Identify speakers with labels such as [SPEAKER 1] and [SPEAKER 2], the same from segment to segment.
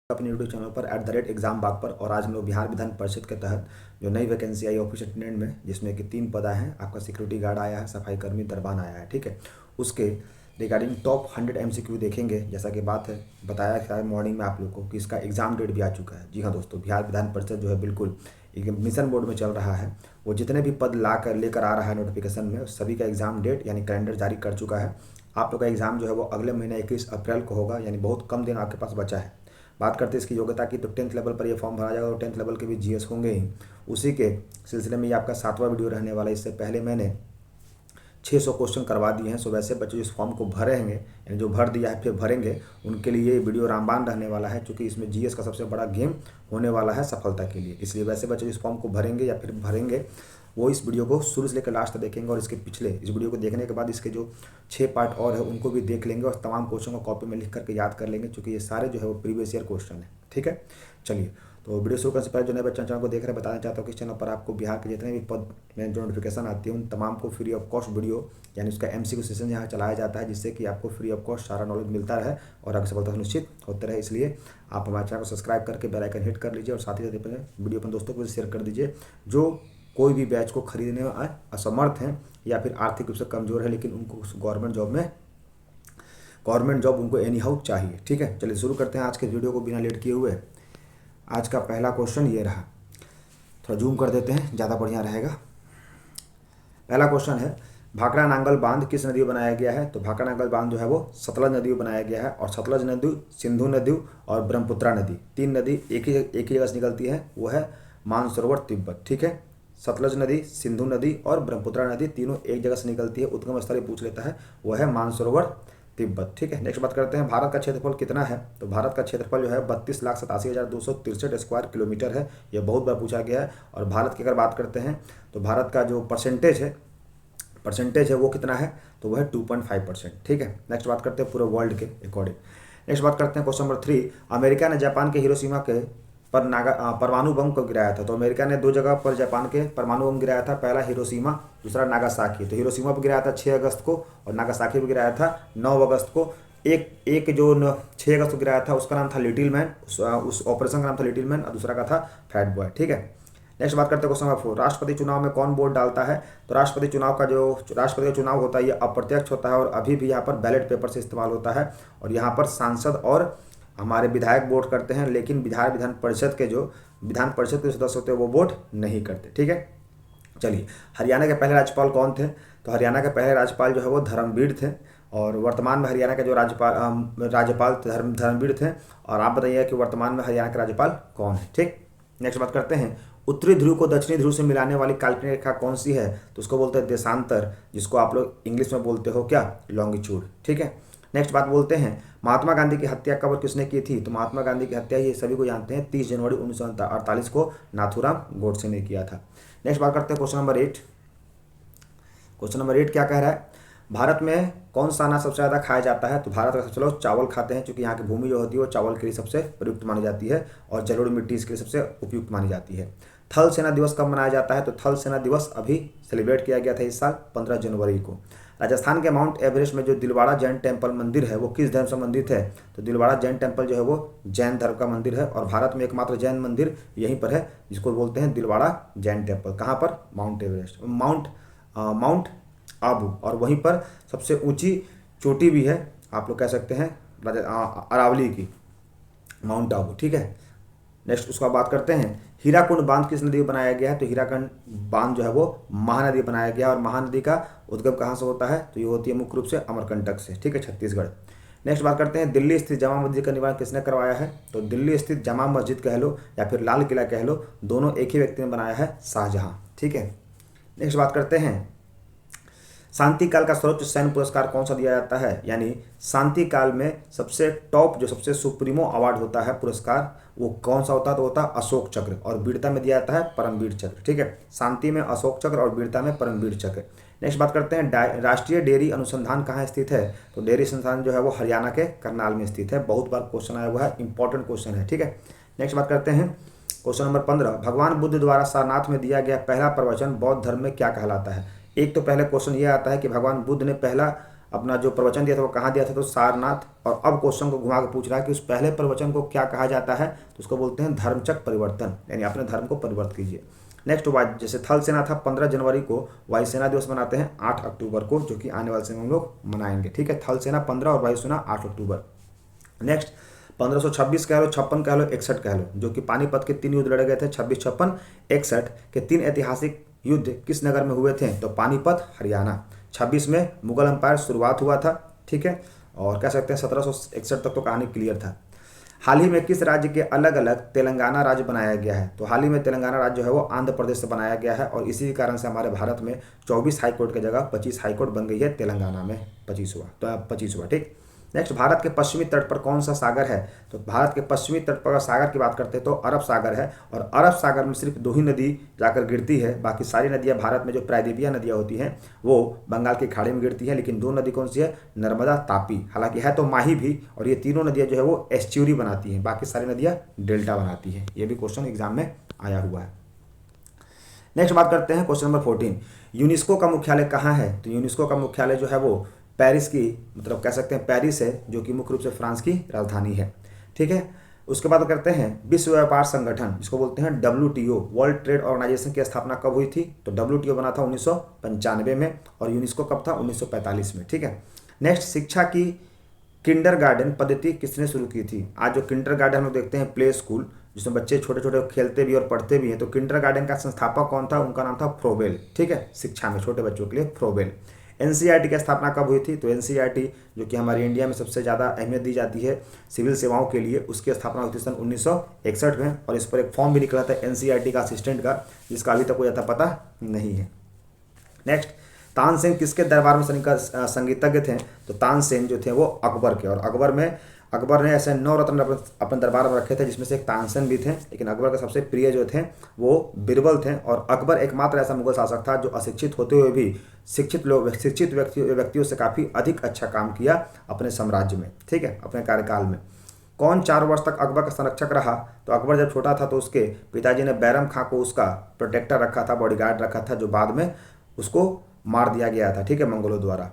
[SPEAKER 1] अपने YouTube channel पर @exam बाग पर। और आज हम लोग बिहार विधान परिषद के तहत जो नई वैकेंसी आई ऑफिस अटेंडेंट में, जिसमें कि 3 पद आए हैं। आपका सिक्योरिटी गार्ड आया है, सफाई कर्मी दरबान आया है, ठीक है। उसके रिगार्डिंग टॉप 100 MCQ देखेंगे। जैसा कि बात है, बताया था मॉर्निंग में आप लोग को कि इसका एग्जाम डेट भी आ चुका है। जी हाँ दोस्तों, बिहार विधान परिषद जो है बिल्कुल एक मिशन मोड में चल रहा है। वो जितने भी पद लेकर आ रहा है नोटिफिकेशन में, सभी का एग्जाम डेट यानी कैलेंडर जारी कर चुका है। आप लोग का एग्जाम जो है वो अगले महीने 21 अप्रैल को होगा, यानी बहुत कम दिन आपके पास बचा है। बात करते हैं इसकी योग्यता की, तो 10th लेवल पर ये फॉर्म भरा जाएगा और 10th लेवल के भी GS होंगे ही। उसी के सिलसिले में ये आपका 7वां वीडियो रहने वाला है। इससे पहले मैंने 600 क्वेश्चन करवा दिए हैं। सो वैसे बच्चे इस फॉर्म को भरेंगे, यानी जो भर दिया है फिर भरेंगे, उनके लिए ये वीडियो रामबाण रहने वाला है, क्योंकि इसमें GS का सबसे बड़ा गेम होने वाला है सफलता के लिए। इसलिए वैसे बच्चे इस फॉर्म को भरेंगे या फिर भरेंगे, वो इस वीडियो को शुरू से लेकर लास्ट तक देखेंगे। और इसके पिछले इस वीडियो को देखने के बाद इसके जो 6 पार्ट और है उनको भी देख लेंगे और तमाम क्वेश्चन को कॉपी में लिख करके याद कर लेंगे, क्योंकि ये सारे जो है वो प्रीवियस ईयर क्वेश्चन है, ठीक है। चलिए, तो वीडियो शुरू करने से पहले जो नए बच्चे चैनल को देख रहे हैं, बताना चाहता हूँ कि इस चैनल पर आपको बिहार के जितने भी पद में जो नोटिफिकेशन आती है उन तमाम को फ्री ऑफ कॉस्ट वीडियो यानी उसका MCQ सेशन यहाँ चलाया जाता है, जिससे कि आपको फ्री ऑफ कॉस्ट सारा नॉलेज मिलता रहे और आगे सफलता सुनिश्चित होते रहे। इसलिए आप हमारे चैनल को सब्सक्राइब करके बेल आइकन हिट कर लीजिए और साथ ही साथ वीडियो अपने दोस्तों को भी शेयर कर दीजिए, जो कोई भी बैच को खरीदने में असमर्थ हैं या फिर आर्थिक रूप से कमजोर है, लेकिन उनको गवर्नमेंट जॉब उनको एनी हाउ चाहिए, ठीक है। चलिए शुरू करते हैं आज के वीडियो को बिना लेट किए हुए। आज का पहला क्वेश्चन ये रहा, थोड़ा जूम कर देते हैं, ज़्यादा बढ़िया रहेगा। पहला क्वेश्चन है, भाखड़ा नांगल बांध किस नदी में बनाया गया है? तो भाखड़ा नांगल बांध जो है वो सतलज नदी में बनाया गया है। और सतलज नदी, सिंधु नदी और ब्रह्मपुत्रा नदी, 3 नदी एक ही जगह से निकलती है, वो है मानसरोवर तिब्बत, ठीक है। सतलज नदी, सिंधु नदी और ब्रह्मपुत्रा नदी तीनों एक जगह से निकलती है। उद्गम स्थल पूछ लेता है, वो है मानसरोवर तिब्बत, ठीक है। नेक्स्ट बात करते हैं, भारत का क्षेत्रफल कितना है? तो भारत का क्षेत्रफल जो है 32,87,263 स्क्वायर किलोमीटर है। यह बहुत बार पूछा गया है। और भारत की अगर बात करते हैं तो भारत का जो परसेंटेज है वो कितना है? तो वह है 2.5%, ठीक है। नेक्स्ट बात करते हैं पूरे वर्ल्ड के अकॉर्डिंग। नेक्स्ट बात करते हैं क्वेश्चन नंबर 3, अमेरिका ने जापान के हिरोशिमा के पर परमाणु बम को गिराया था? तो अमेरिका ने 2 जगह पर जापान के परमाणु बम गिराया था, पहला हिरोशिमा, दूसरा नागासाकी। तो हिरोशिमा पर गिराया था 6 अगस्त को और नागासाकी पर गिराया था 9 अगस्त को। एक जो 6 अगस्त को गिराया था उसका नाम था लिटिल मैन, उस ऑपरेशन का नाम था लिटिल मैन, और दूसरा का था फैट बॉय, ठीक है। नेक्स्ट बात करते हैं क्वेश्चन नंबर 4, राष्ट्रपति चुनाव में कौन वोट डालता है? तो राष्ट्रपति का चुनाव होता है ये अप्रत्यक्ष होता है और अभी भी यहाँ पर बैलेट पेपर से इस्तेमाल होता है। और यहाँ पर सांसद और हमारे विधायक वोट करते हैं, लेकिन विधान परिषद के सदस्य होते हैं वो वोट नहीं करते, ठीक है। चलिए, हरियाणा के पहले राज्यपाल कौन थे? तो हरियाणा के पहले राज्यपाल जो है वो धर्मवीर थे। और वर्तमान में हरियाणा के जो राज्यपाल धर्मवीर थे। और आप बताइए कि वर्तमान में हरियाणा के राज्यपाल कौन है, ठीक। नेक्स्ट बात करते हैं, उत्तरी ध्रुव को दक्षिणी ध्रुव से मिलाने वाली काल्पनिक रेखा कौन सी है? तो उसको बोलते हैं देशांतर, जिसको आप लोग इंग्लिश में बोलते हो क्या? लॉन्गिट्यूड, ठीक है। नेक्स्ट बात बोलते हैं, महात्मा गांधी की हत्या कब किसने की थी? तो महात्मा गांधी की हत्या ये सभी को जानते हैं 30 जनवरी 1948 को नाथूराम गोडसे ने किया था। नेक्स्ट बात करते हैं क्वेश्चन नंबर 8। क्वेश्चन नंबर 8 क्या कह रहा है, भारत में कौन सा अनाज सबसे ज़्यादा खाया जाता है? तो भारत का सबसे लोग चावल खाते हैं, क्योंकि यहाँ की भूमि जो होती है वो चावल के लिए सबसे प्रयुक्त मानी जाती है और जलोढ़ मिट्टी इसके लिए सबसे उपयुक्त मानी जाती है। थल सेना दिवस कब मनाया जाता है? तो थल सेना दिवस अभी सेलिब्रेट किया गया था इस साल 15 जनवरी को। राजस्थान के माउंट एवरेस्ट में जो दिलवाड़ा जैन टेम्पल मंदिर है वो किस धर्म से संबंधित है? तो दिलवाड़ा जैन टेम्पल जो है वो जैन धर्म का मंदिर है और भारत में एकमात्र जैन मंदिर यहीं पर है, जिसको बोलते हैं दिलवाड़ा जैन टेम्पल। कहाँ पर? माउंट एवरेस्ट, माउंट आबू, और वहीं पर सबसे ऊंची चोटी भी है, आप लोग कह सकते हैं अरावली की, माउंट आबू, ठीक है। नेक्स्ट उसका बात करते हैं, हीराकुंड बांध किस नदी में बनाया गया है? तो हीराकुंड बांध जो है वो महानदी बनाया गया और महानदी का उद्गम कहाँ से होता है? तो ये होती है मुख्य रूप से अमरकंटक से, ठीक है, छत्तीसगढ़। नेक्स्ट बात करते हैं, दिल्ली स्थित जामा मस्जिद का निर्माण किसने करवाया है? तो दिल्ली स्थित जामा मस्जिद कह लो या फिर लाल किला कह लो, दोनों एक ही व्यक्ति ने बनाया है, शाहजहां, ठीक है। नेक्स्ट बात करते हैं, शांति काल का सर्वोच्च सैन्य पुरस्कार कौन सा दिया जाता है? यानी शांति काल में सबसे टॉप जो सबसे सुप्रीमो अवार्ड होता है, पुरस्कार, वो कौन सा होता है? तो होता है अशोक चक्र, और वीरता में दिया जाता है परमवीर चक्र, ठीक है। शांति में अशोक चक्र और वीरता में परमवीर चक्र। नेक्स्ट बात करते हैं, राष्ट्रीय डेयरी अनुसंधान कहाँ स्थित है? तो डेयरी संस्थान जो है वो हरियाणा के करनाल में स्थित है। बहुत बार क्वेश्चन आया हुआ है, इंपॉर्टेंट क्वेश्चन है, ठीक है। नेक्स्ट बात करते हैं क्वेश्चन नंबर 15, भगवान बुद्ध द्वारा सारनाथ में दिया गया पहला प्रवचन बौद्ध धर्म में क्या कहलाता है? एक तो पहले क्वेश्चन ये आता है कि भगवान बुद्ध ने पहला अपना जो प्रवचन दिया था वो कहाँ दिया था, तो सारनाथ। और अब क्वेश्चन को घुमा के पूछ रहा है कि उस पहले प्रवचन को क्या कहा जाता है, तो उसको बोलते हैं धर्मचक्र परिवर्तन, यानी अपने धर्म को परिवर्तित कीजिए। नेक्स्ट, जैसे थल सेना था 15 जनवरी को, वायुसेना दिवस मनाते हैं 8 अक्टूबर को, जो कि आने वाले समय में हम लोग मनाएंगे। ठीक है, थल सेना 15 और वायुसेना 8 अक्टूबर। नेक्स्ट, 1526 कह लो, 56 कह लो, 61 कह लो, जो कि पानीपत के 3 युद्ध लड़े गए थे, 26, 56, 61 के 3 ऐतिहासिक युद्ध किस नगर में हुए थे, तो पानीपत, हरियाणा। 26 में मुगल एम्पायर शुरुआत हुआ था। ठीक है, और कह सकते हैं 1761 तक तो कहानी क्लियर था। हाल ही में किस राज्य के अलग अलग तेलंगाना राज्य बनाया गया है, तो हाल ही में तेलंगाना राज्य जो है वो आंध्र प्रदेश से बनाया गया है, और इसी कारण से हमारे भारत में 24 हाईकोर्ट की जगह 25 हाईकोर्ट बन गई है तेलंगाना में, 25 हुआ, तो अब 25 हुआ। ठीक। नेक्स्ट, भारत के पश्चिमी तट पर कौन सा सागर है, तो भारत के पश्चिमी तट पर सागर की बात करते हैं तो अरब सागर है, और अरब सागर में सिर्फ 2 ही नदी जाकर गिरती है, बाकी सारी नदियां भारत में जो प्रायद्वीपीय नदियां होती हैं वो बंगाल की खाड़ी में गिरती हैं। लेकिन 2 नदी कौन सी है, नर्मदा, तापी, हालांकि है तो माही भी, और ये तीनों नदियां जो है वो एस्च्यूरी बनाती हैं, बाकी सारी नदियां डेल्टा बनाती हैं। ये भी क्वेश्चन एग्जाम में आया हुआ है। नेक्स्ट बात करते हैं क्वेश्चन नंबर 14, यूनेस्को का मुख्यालय कहाँ है, तो यूनेस्को का मुख्यालय जो है वो पेरिस की, मतलब कह सकते हैं पेरिस है, जो कि मुख्य रूप से फ्रांस की राजधानी है। ठीक है, उसके बाद करते हैं विश्व व्यापार संगठन, जिसको बोलते हैं WTO, वर्ल्ड ट्रेड ऑर्गेनाइजेशन की स्थापना कब हुई थी, तो WTO बना था 1995 में, और यूनेस्को कब था, 1945 में। ठीक है। नेक्स्ट, शिक्षा की किंडरगार्टन पद्धति किसने शुरू की थी, आज जो किंडरगार्टन हम लोग देखते हैं प्ले स्कूल, जिसमें बच्चे छोटे छोटे खेलते भी और पढ़ते भी हैं, तो किंडरगार्टन का संस्थापक कौन था, उनका नाम था फ्रोबेल। ठीक है, शिक्षा में छोटे बच्चों के लिए फ्रोबेल। NCERT की स्थापना कब हुई थी, तो NCERT जो कि हमारे इंडिया में सबसे ज़्यादा अहमियत दी जाती है सिविल सेवाओं के लिए, उसकी स्थापना हुई थी सन 1961 में, और इस पर एक फॉर्म भी निकला था NCERT का असिस्टेंट का, जिसका अभी तक कोई अता पता नहीं है। नेक्स्ट, तानसेन किसके दरबार में संगीतज्ञ थे, तो तानसेन जो थे वो अकबर के, और अकबर ने ऐसे 9 रत्न अपने दरबार में रखे थे, जिसमें से एक तानसेन भी थे, लेकिन अकबर के सबसे प्रिय जो थे वो बीरबल थे। और अकबर एकमात्र ऐसा मुगल शासक था जो अशिक्षित होते हुए भी शिक्षित व्यक्तियों से काफ़ी अधिक अच्छा काम किया अपने साम्राज्य में। ठीक है, अपने कार्यकाल में। कौन 4 वर्ष तक अकबर का संरक्षक रहा, तो अकबर जब छोटा था तो उसके पिताजी ने बैरम खां को उसका प्रोटेक्टर रखा था, बॉडीगार्ड रखा था, जो बाद में उसको मार दिया गया था। ठीक है, मंगोलों द्वारा।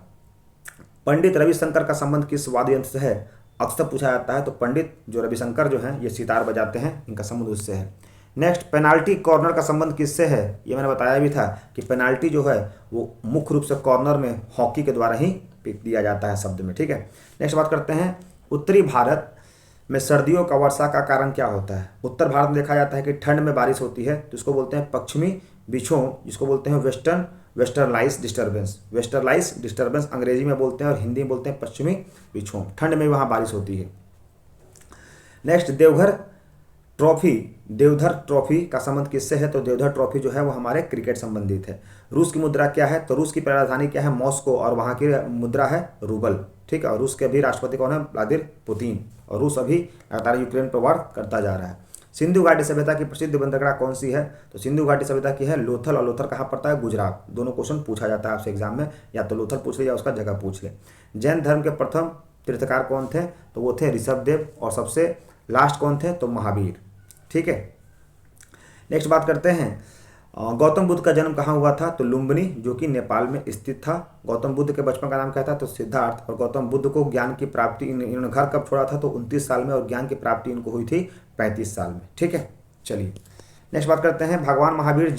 [SPEAKER 1] पंडित रविशंकर का संबंध किस वाद्य यंत्र से है, अक्सर पूछा जाता है, तो पंडित जो रविशंकर जो हैं ये सितार बजाते हैं, इनका संबंध उससे है। नेक्स्ट, पेनाल्टी कॉर्नर का संबंध किससे है, ये मैंने बताया भी था कि पेनाल्टी जो है वो मुख्य रूप से कॉर्नर में हॉकी के द्वारा ही दिया जाता है शब्द में। ठीक है। नेक्स्ट बात करते हैं, उत्तरी भारत में सर्दियों का वर्षा का कारण क्या होता है, उत्तर भारत में देखा जाता है कि ठंड में बारिश होती है, तो इसको बोलते हैं पश्चिमी विक्षोभ, जिसको बोलते हैं वेस्टर्लाइज डिस्टर्बेंस अंग्रेजी में बोलते हैं, और हिंदी में बोलते हैं पश्चिमी विक्षोभ। ठंड में वहाँ बारिश होती है। नेक्स्ट, देवधर ट्रॉफी का संबंध किससे है, तो देवधर ट्रॉफी जो है वो हमारे क्रिकेट संबंधित है। रूस की मुद्रा क्या है, तो रूस की राजधानी क्या है, मॉस्को, और वहाँ की मुद्रा है रूबल। ठीक है, और रूस के अभी राष्ट्रपति कौन है, व्लादिमीर पुतिन, और रूस अभी लगातार यूक्रेन पर वार करता जा रहा है। सिंधु घाटी सभ्यता की प्रसिद्ध बंदरगाह कौन सी है, तो सिंधु घाटी सभ्यता की है लोथल, और लोथल कहाँ पड़ता है, गुजरात। दोनों क्वेश्चन पूछा जाता है आपसे एग्जाम में, या तो लोथल पूछ ले या उसका जगह पूछ ले। जैन धर्म के प्रथम तीर्थकार कौन थे, तो वो थे ऋषभदेव, और सबसे लास्ट कौन थे, तो महावीर। ठीक है। नेक्स्ट बात करते हैं, गौतम बुद्ध का जन्म कहाँ हुआ था, तो लुम्बिनी, जो कि नेपाल में स्थित था। गौतम बुद्ध के बचपन का नाम क्या था, तो सिद्धार्थ। और गौतम बुद्ध को ज्ञान की प्राप्ति, इन्होंने घर कब छोड़ा था, तो 29 साल में, और ज्ञान की प्राप्ति इनको हुई थी 35 साल में। ठीक है, चलिए नेक्स्ट बात करते हैं, भगवान महावीर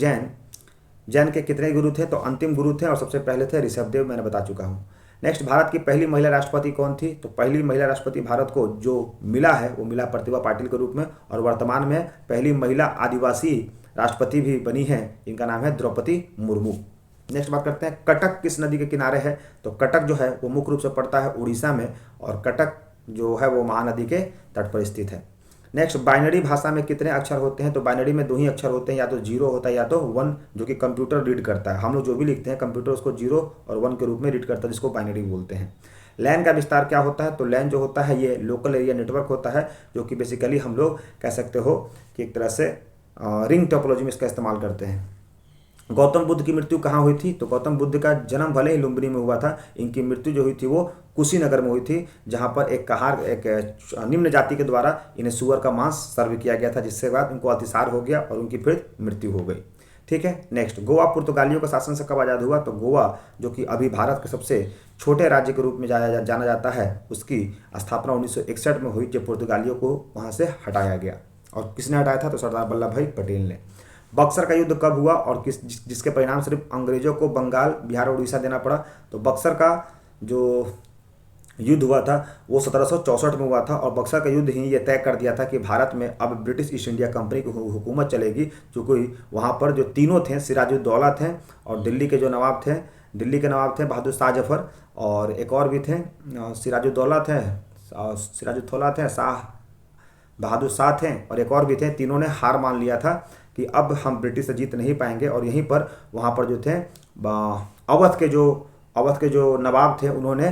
[SPEAKER 1] जैन के कितने गुरु थे, तो अंतिम गुरु थे, और सबसे पहले थे ऋषभदेव, मैंने बता चुका हूँ। नेक्स्ट, भारत की पहली महिला राष्ट्रपति कौन थी, तो पहली महिला राष्ट्रपति भारत को जो मिला है वो मिला प्रतिभा पाटिल के रूप में, और वर्तमान में पहली महिला आदिवासी राष्ट्रपति भी बनी है, इनका नाम है द्रौपदी मुर्मू। नेक्स्ट बात करते हैं, कटक किस नदी के किनारे है, तो कटक जो है वो मुख्य रूप से पड़ता है उड़ीसा में, और कटक जो है वो महानदी के तट पर स्थित है। नेक्स्ट, बाइनरी भाषा में कितने अक्षर होते हैं, तो बाइनरी में 2 ही अक्षर होते हैं, या तो 0 होता है या तो 1, जो कि कंप्यूटर रीड करता है। हम लोग जो भी लिखते हैं कंप्यूटर उसको 0 और 1 के रूप में रीड करता है, जिसको बाइनरी बोलते हैं। लैन का विस्तार क्या होता है, तो लैन जो होता है ये लोकल एरिया नेटवर्क होता है, जो कि बेसिकली हम लोग कह सकते हो कि एक तरह से रिंग टोपोलॉजी में इसका इस्तेमाल करते हैं। गौतम बुद्ध की मृत्यु कहाँ हुई थी, तो गौतम बुद्ध का जन्म भले ही लुम्बिनी में हुआ था, इनकी मृत्यु जो हुई थी वो कुशीनगर में हुई थी, जहाँ पर एक निम्न जाति के द्वारा इन्हें सुअर का मांस सर्व किया गया था, जिसके बाद उनको अतिसार हो गया और उनकी फिर मृत्यु हो गई। ठीक है। नेक्स्ट, गोवा पुर्तगालियों का शासन से कब आज़ाद हुआ, तो गोवा जो कि अभी भारत के सबसे छोटे राज्य के रूप में जाना जाता है, उसकी स्थापना 1961 में हुई, जब पुर्तगालियों को वहाँ से हटाया गया। और किसने हटाया था? तो सरदार वल्लभ भाई पटेल ने। बक्सर का युद्ध कब हुआ और जिसके परिणाम स्वरूप अंग्रेजों को बंगाल, बिहार और उड़ीसा देना पड़ा? तो बक्सर का जो युद्ध हुआ था वो 1764 में हुआ था, और बक्सर का युद्ध ही ये तय कर दिया था कि भारत में अब ब्रिटिश ईस्ट इंडिया कंपनी की हुकूमत चलेगी, क्योंकि वहाँ पर जो तीनों थे, सिराजुद्दौला थे, और दिल्ली के नवाब थे बहादुर शाह जफर, और एक और भी थे, सिराजुद्दौला थे, शाह बहादुर शाह थे, और एक और भी थे। तीनों ने हार मान लिया था कि अब हम ब्रिटिश से जीत नहीं पाएंगे, और यहीं पर वहाँ पर जो थे अवध के जो नवाब थे, उन्होंने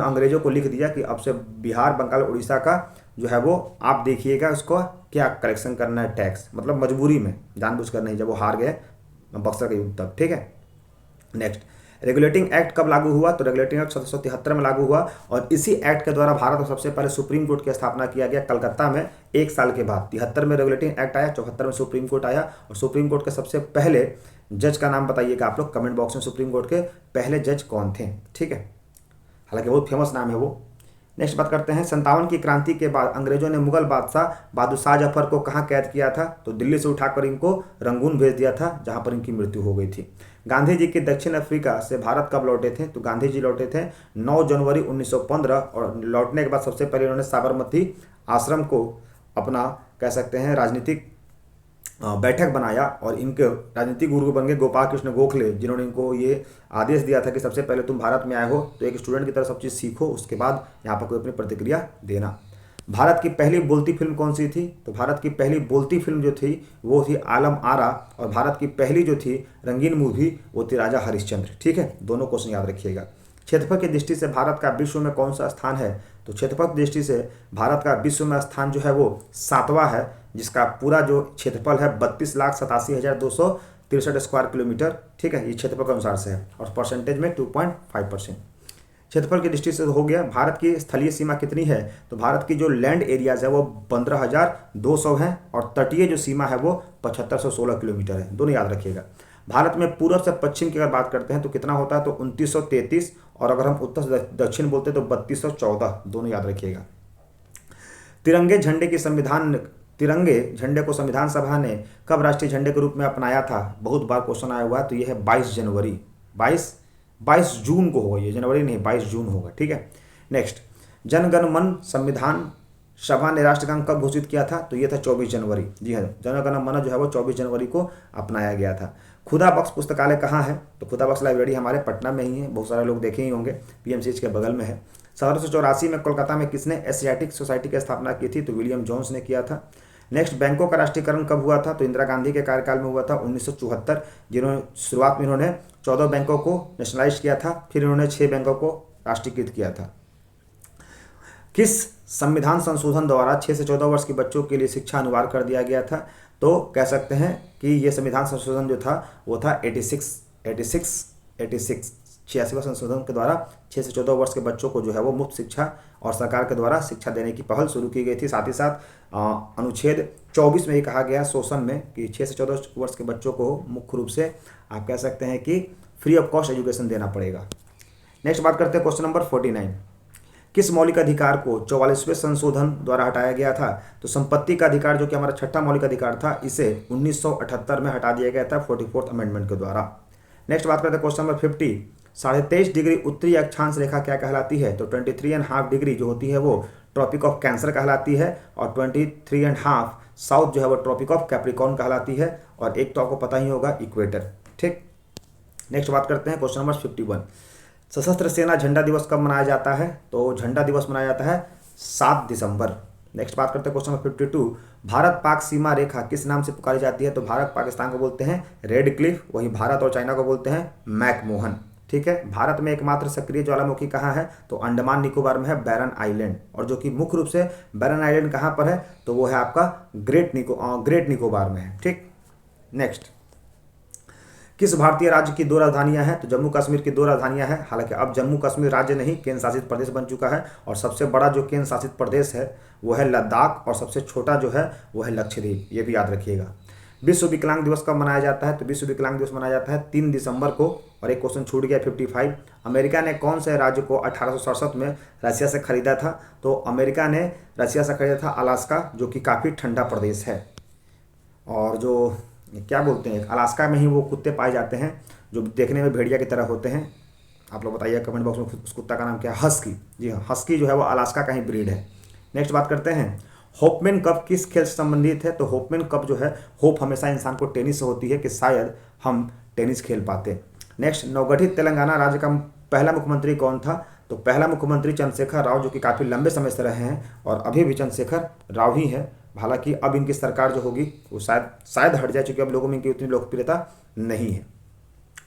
[SPEAKER 1] अंग्रेज़ों को लिख दिया कि अब से बिहार, बंगाल, उड़ीसा का जो है वो आप देखिएगा उसको क्या कलेक्शन करना है, टैक्स, मतलब मजबूरी में, जानबूझकर नहीं, जब वो हार गए बक्सर के युद्ध तब। ठीक है, नेक्स्ट, रेगुलेटिंग एक्ट कब लागू हुआ? तो रेगुलेटिंग एक्ट 1773 में लागू हुआ, और इसी एक्ट के द्वारा भारत में सबसे पहले सुप्रीम कोर्ट की स्थापना किया गया कलकत्ता में 1 साल के बाद। 73 में रेगुलेटिंग एक्ट आया, 74 में सुप्रीम कोर्ट आया, और सुप्रीम कोर्ट के सबसे पहले जज का नाम बताइएगा आप लोग कमेंट बॉक्स में, सुप्रीम कोर्ट के पहले जज कौन थे? ठीक है, हालांकि बहुत फेमस नाम है वो। नेक्स्ट बात करते हैं, 57 की क्रांति के बाद अंग्रेजों ने मुगल बादशाह बहादुर शाह जफर को कहाँ कैद किया था? तो दिल्ली से उठाकर इनको रंगून भेज दिया था, जहाँ पर इनकी मृत्यु हो गई थी। गांधी जी के दक्षिण अफ्रीका से भारत कब लौटे थे? तो गांधी जी लौटे थे 9 जनवरी 1915, और लौटने के बाद सबसे पहले उन्होंने साबरमती आश्रम को अपना, कह सकते हैं, राजनीतिक बैठक बनाया, और इनके राजनीतिक गुरु बन गए गोपाल कृष्ण गोखले, जिन्होंने इनको ये आदेश दिया था कि सबसे पहले तुम भारत में आए हो तो एक स्टूडेंट की तरह सब चीज़ सीखो, उसके बाद यहाँ पर कोई अपनी प्रतिक्रिया देना। भारत की पहली बोलती फिल्म कौन सी थी? तो भारत की पहली बोलती फिल्म जो थी वो थी आलम आरा, और भारत की पहली जो थी रंगीन मूवी वो थी राजा हरिश्चंद्र। ठीक है, दोनों क्वेश्चन याद रखिएगा। क्षेत्रफल की दृष्टि से भारत का विश्व में कौन सा स्थान है? तो क्षेत्रफल की दृष्टि से भारत का विश्व में स्थान जो है वो 7वां है, जिसका पूरा जो क्षेत्रफल है 32,87,263 स्क्वायर किलोमीटर। ठीक है, ये क्षेत्रफल के अनुसार से है, और परसेंटेज में 2.5%। क्षेत्रफल की दृष्टि से हो गया। भारत की स्थलीय सीमा कितनी है? तो भारत की जो लैंड एरियाज है वो 15,200 है, और तटीय जो सीमा है वो 7516 किलोमीटर है, दोनों याद रखिएगा। भारत में पूर्व से पश्चिम की अगर बात करते हैं तो कितना होता है? तो 2933, और अगर हम उत्तर से दक्षिण बोलते हैं तो 3214, दोनों याद रखिएगा। तिरंगे झंडे को संविधान सभा ने कब राष्ट्रीय झंडे के रूप में अपनाया था? बहुत बार क्वेश्चन आया हुआ है, तो यह है 22 जनवरी, 22 जून को होगा, ये जनवरी नहीं, 22 जून होगा। ठीक है, नेक्स्ट, जनगण मन संविधान सभा ने राष्ट्रगान कब घोषित किया था? तो ये था 24 जनवरी। जी हाँ, जनगण मन जो है वो 24 जनवरी को अपनाया गया था। खुदा बख्श पुस्तकालय कहाँ है? तो खुदा बख्श लाइब्रेरी हमारे पटना में ही है, बहुत सारे लोग देखे ही होंगे, पीएमसीएच के बगल में है। 1784 में कोलकाता में किसने एशियाटिक सोसाइटी की स्थापना की थी? तो विलियम जोन्स ने किया था। नेक्स्ट, बैंकों का राष्ट्रीयकरण कब हुआ था? तो इंदिरा गांधी के कार्यकाल में हुआ था 1974, जिन्होंने शुरुआत में इन्होंने 14 बैंकों को नेशनलाइज किया था, फिर इन्होंने 6 बैंकों को राष्ट्रीयकृत किया था। किस संविधान संशोधन द्वारा 6 से 14 वर्ष के बच्चों के लिए शिक्षा अनिवार्य कर दिया गया था? तो कह सकते हैं कि ये संविधान संशोधन जो था वो था 86वां संशोधन के द्वारा 6 से 14 वर्ष के बच्चों को जो है वो मुफ्त शिक्षा और सरकार के द्वारा शिक्षा देने की पहल शुरू की गई थी। साथ ही साथ अनुच्छेद 24 में ये कहा गया शोषण में कि 6 से 14 वर्ष के बच्चों को मुख्य रूप से आप कह सकते हैं कि फ्री ऑफ कॉस्ट एजुकेशन देना पड़ेगा। नेक्स्ट बात करते हैं क्वेश्चन नंबर 49, किस मौलिक अधिकार को 44वें संशोधन द्वारा हटाया गया था? तो संपत्ति का अधिकार जो कि हमारा 6ठा मौलिक अधिकार था, इसे 1978 में हटा दिया गया था 44th अमेंडमेंट के द्वारा। नेक्स्ट बात करते हैं क्वेश्चन नंबर 50, 23.5 डिग्री उत्तरी अक्षांश रेखा क्या कहलाती है? तो 23.5 डिग्री जो होती है वो ट्रॉपिक ऑफ कैंसर कहलाती है, और 23.5 साउथ जो है वो ट्रॉपिक ऑफ कैप्रिकॉर्न कहलाती है, और एक तो आपको पता ही होगा इक्वेटर। ठीक, नेक्स्ट बात करते हैं क्वेश्चन नंबर 51, सशस्त्र सेना झंडा दिवस कब मनाया जाता है? तो झंडा दिवस मनाया जाता है 7 दिसंबर। नेक्स्ट बात करते हैं क्वेश्चन नंबर 52, भारत पाक सीमा रेखा किस नाम से पुकारी जाती है? तो भारत पाकिस्तान को बोलते हैं रेड क्लिफ, वही भारत और चाइना को बोलते हैं मैकमोहन। ठीक है, भारत में एकमात्र सक्रिय ज्वालामुखी कहाँ है? तो अंडमान निकोबार में है, बैरन आइलैंड, और जो कि मुख्य रूप से बैरन आइलैंड कहाँ पर है? तो वो है आपका ग्रेट निकोबार में है। ठीक, नेक्स्ट, किस भारतीय राज्य की 2 राजधानियां हैं? तो जम्मू कश्मीर की 2 राजधानियां हैं, हालांकि अब जम्मू कश्मीर राज्य नहीं केंद्र शासित प्रदेश बन चुका है, और सबसे बड़ा जो केंद्र शासित प्रदेश है वो है लद्दाख, और सबसे छोटा जो है वो है लक्षद्वीप, ये भी याद रखिएगा। विश्व विकलांग दिवस कब मनाया जाता है? तो विश्व विकलांग दिवस मनाया जाता है 3 दिसंबर को, और एक क्वेश्चन छूट गया 55, अमेरिका ने कौन से राज्य को 1867 में रसिया से खरीदा था? तो अमेरिका ने रसिया से खरीदा था अलास्का, जो कि काफ़ी ठंडा प्रदेश है। और जो क्या बोलते हैं, अलास्का में ही वो कुत्ते पाए जाते हैं जो देखने में भेड़िया की तरह होते हैं। आप लोग बताइए कमेंट बॉक्स में उस कुत्ता का नाम क्या है? हस्की। जी हाँ, हस्की जो है वो अलास्का का ही ब्रीड है। नेक्स्ट बात करते हैं, होपमैन कप किस खेल से संबंधित है? तो होपमैन कप जो है, होप हमेशा इंसान को टेनिस से होती है कि शायद हम टेनिस खेल पाते। नेक्स्ट, नवगठित तेलंगाना राज्य का पहला मुख्यमंत्री कौन था? तो पहला मुख्यमंत्री चंद्रशेखर राव, जो कि काफ़ी लंबे समय से रहे हैं और अभी भी चंद्रशेखर राव ही है। हालांकि अब इनकी सरकार जो होगी वो शायद हट जाए, चूँकि अब लोगों में इनकी उतनी लोकप्रियता नहीं है।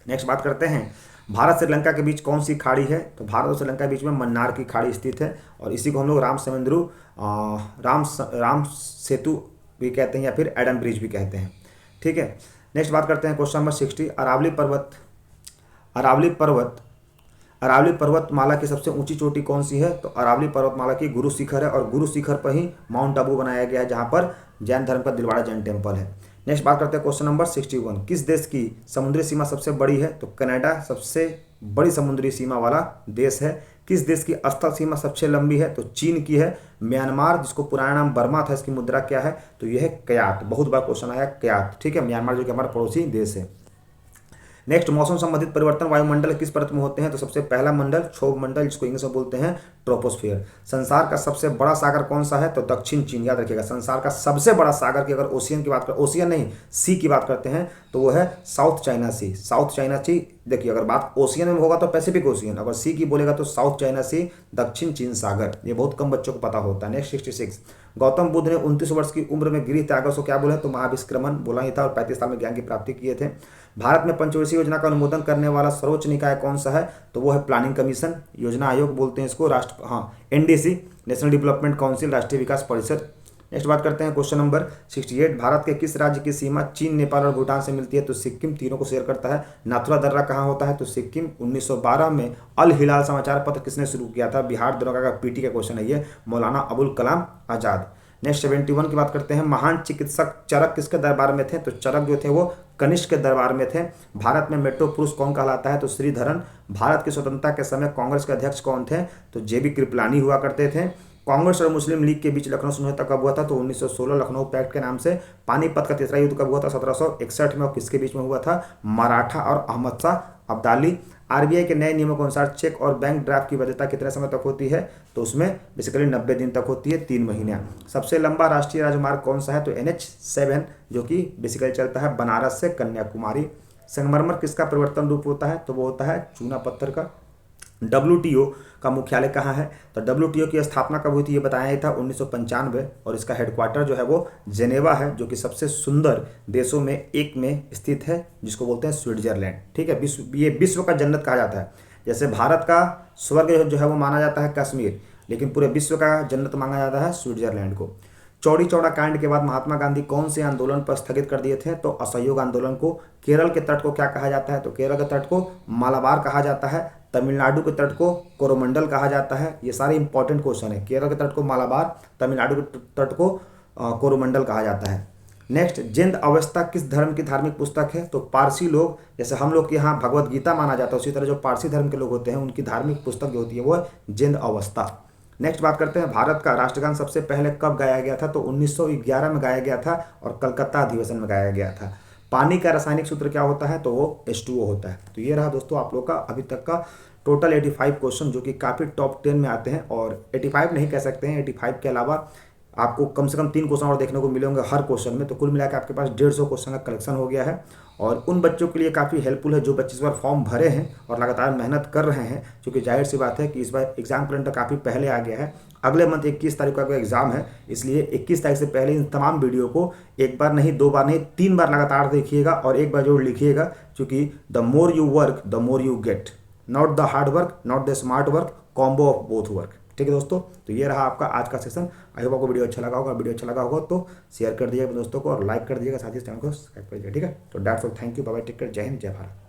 [SPEAKER 1] नेक्स्ट बात करते हैं, भारत श्रीलंका के बीच कौन सी खाड़ी है? तो भारत और श्रीलंका के बीच में मन्नार की खाड़ी स्थित है और इसी को हम लोग राम सेतु भी कहते हैं या फिर एडम ब्रिज भी कहते हैं। ठीक है, नेक्स्ट बात करते हैं क्वेश्चन नंबर 60, अरावली पर्वतमाला की सबसे ऊंची चोटी कौन सी है? तो अरावली पर्वतमाला की गुरु शिखर है और गुरु शिखर पर ही माउंट आबू बनाया गया है, जहां पर जैन धर्म का दिलवाड़ा जैन टेम्पल है। नेक्स्ट बात करते हैं क्वेश्चन नंबर 61, किस देश की समुद्री सीमा सबसे बड़ी है? तो कनाडा सबसे बड़ी समुद्री सीमा वाला देश है। किस देश की स्थल सीमा सबसे लंबी है? तो चीन की है। म्यांमार, जिसको पुराना नाम बर्मा था, इसकी मुद्रा क्या है? तो यह है क्यात। बहुत बार क्वेश्चन आया क्यात। ठीक है, म्यांमार जो कि हमारा पड़ोसी देश है। नेक्स्ट, मौसम संबंधित परिवर्तन वायुमंडल किस परत में होते हैं? तो सबसे पहला मंडल क्षोभ मंडल, जिसको इंग्लिश में बोलते हैं ट्रोपोस्फियर। संसार का सबसे बड़ा सागर कौन सा है? तो दक्षिण चीन। याद रखिएगा, संसार का सबसे बड़ा सागर की अगर ओशियन की बात करें, ओशियन नहीं सी की बात करते हैं, तो वो है साउथ चाइना सी। साउथ चाइना सी, देखिए अगर बात ओशियन में होगा तो पैसिफिक ओशियन, अगर सी की बोलेगा तो साउथ चाइना सी, दक्षिण चीन सागर। ये बहुत कम बच्चों को पता होता है। नेक्स्ट 66, गौतम बुद्ध ने 29 वर्ष की उम्र में गृह त्याग को क्या बोला? तो महाविष्क्रमण बोला ही था और 35 साल में ज्ञान की प्राप्ति किए थे। भारत में पंचवर्षीय योजना का अनुमोदन करने वाला सर्वोच्च निकाय कौन सा है? तो वो है प्लानिंग कमीशन, योजना आयोग बोलते हैं इसको, एनडीसी, नेशनल डेवलपमेंट काउंसिल, राष्ट्रीय विकास परिषद। नेक्स्ट बात करते हैं क्वेश्चन नंबर 68, भारत के किस राज्य की सीमा चीन, नेपाल और भूटान से मिलती है? तो सिक्किम तीनों को शेयर करता है। नाथुला दर्रा कहाँ होता है? तो सिक्किम। 1912 में अल हिलाल समाचार पत्र किसने शुरू किया था? बिहार दरोगा का पीटी का क्वेश्चन है ये, मौलाना अबुल कलाम आजाद। नेक्स्ट 71 की बात करते हैं, महान चिकित्सक चरक किसके दरबार में थे? तो चरक जो थे वो कनिष्क के दरबार में थे। भारत में मेट्रो पुरुष कौन कहलाता है? तो श्रीधरन। भारत की स्वतंत्रता के समय कांग्रेस के अध्यक्ष कौन थे? तो जेबी कृपलानी हुआ करते थे। कांग्रेस और मुस्लिम लीग के बीच लखनऊ समझौता कब हुआ था? तो 1916 लखनऊ पैक्ट के नाम से। पानीपत का तीसरा युद्ध कब हुआ था? 1761 में। और किसके बीच में हुआ था? मराठा और अहमद शाह अब्दाली। आरबीआई के नए नियमों के अनुसार चेक और बैंक ड्राफ्ट की वैधता कितने समय तक होती है? तो उसमें बेसिकली 90 दिन तक होती है, 3 महीने। सबसे लंबा राष्ट्रीय राजमार्ग कौन सा है? तो NH7, जो कि बेसिकली चलता है बनारस से कन्याकुमारी। संगमरमर किसका परिवर्तन रूप होता है? तो वो होता है चूना पत्थर का। WTO का मुख्यालय कहाँ है? तो WTO की स्थापना कब हुई थी? ये बताया था 1995 और इसका हेडक्वार्टर जो है वो जेनेवा है, जो कि सबसे सुंदर देशों में एक में स्थित है, जिसको बोलते हैं स्विट्जरलैंड। ठीक है, ये विश्व का जन्नत कहा जाता है। जैसे भारत का स्वर्ग जो है वो माना जाता है कश्मीर, लेकिन पूरे विश्व का जन्नत माना जाता है स्विट्जरलैंड को। चौड़ी चौड़ा कांड के बाद महात्मा गांधी कौन से आंदोलन पर स्थगित कर दिए थे? तो असहयोग आंदोलन को। केरल के तट को क्या कहा जाता है? तो केरल के तट को मालाबार कहा जाता है। तमिलनाडु के तट को कोरोमंडल कहा जाता है। ये सारे इंपॉर्टेंट क्वेश्चन है। केरल के तट को मालाबार, तमिलनाडु के तट को कोरोमंडल कहा जाता है। नेक्स्ट, जिंद अवस्था किस धर्म की धार्मिक पुस्तक है? तो पारसी लोग, जैसे हम लोग के यहाँ भगवत गीता माना जाता है, उसी तरह जो पारसी धर्म के लोग होते हैं उनकी धार्मिक पुस्तक जो होती है वो है जिंद अवस्था। नेक्स्ट बात करते हैं, भारत का राष्ट्रगान सबसे पहले कब गाया गया था? तो 1911 में गाया गया था और कलकत्ता अधिवेशन में गाया गया था। पानी का रासायनिक सूत्र क्या होता है? तो वो H2O होता है। तो ये रहा दोस्तों आप लोग का अभी तक का टोटल 85 क्वेश्चन, जो कि काफ़ी टॉप 10 में आते हैं। और 85 नहीं कह सकते हैं, 85 के अलावा आपको कम से कम 3 क्वेश्चन और देखने को मिलेंगे हर क्वेश्चन में। तो कुल मिलाकर आपके पास 150 क्वेश्चन का कलेक्शन हो गया है और उन बच्चों के लिए काफ़ी हेल्पफुल है जो बच्चे इस बार फॉर्म भरे हैं और लगातार मेहनत कर रहे हैं, क्योंकि जाहिर सी बात है कि इस बार एग्जाम कैलेंडर काफ़ी पहले आ गया है। अगले मंथ 21 तारीख का एग्जाम है, इसलिए 21 तारीख से पहले इन तमाम वीडियो को एक बार नहीं, 2 बार नहीं, 3 बार लगातार देखिएगा और एक बार जरूर लिखिएगा, क्योंकि the more you work the more you get, not the hard work, not the smart work, combo of both work. ठीक है दोस्तों, तो ये रहा आपका आज का सेशन। आई होप आपको वीडियो अच्छा लगा होगा। वीडियो अच्छा लगा होगा तो शेयर कर दीजिएगा दोस्तों को और लाइक कर दीजिएगा, साथ ही चैनल को सब्सक्राइब कर दीजिएगा। ठीक है, तो that's all, thank you, bye bye, take care, जय हिंद, जय भारत।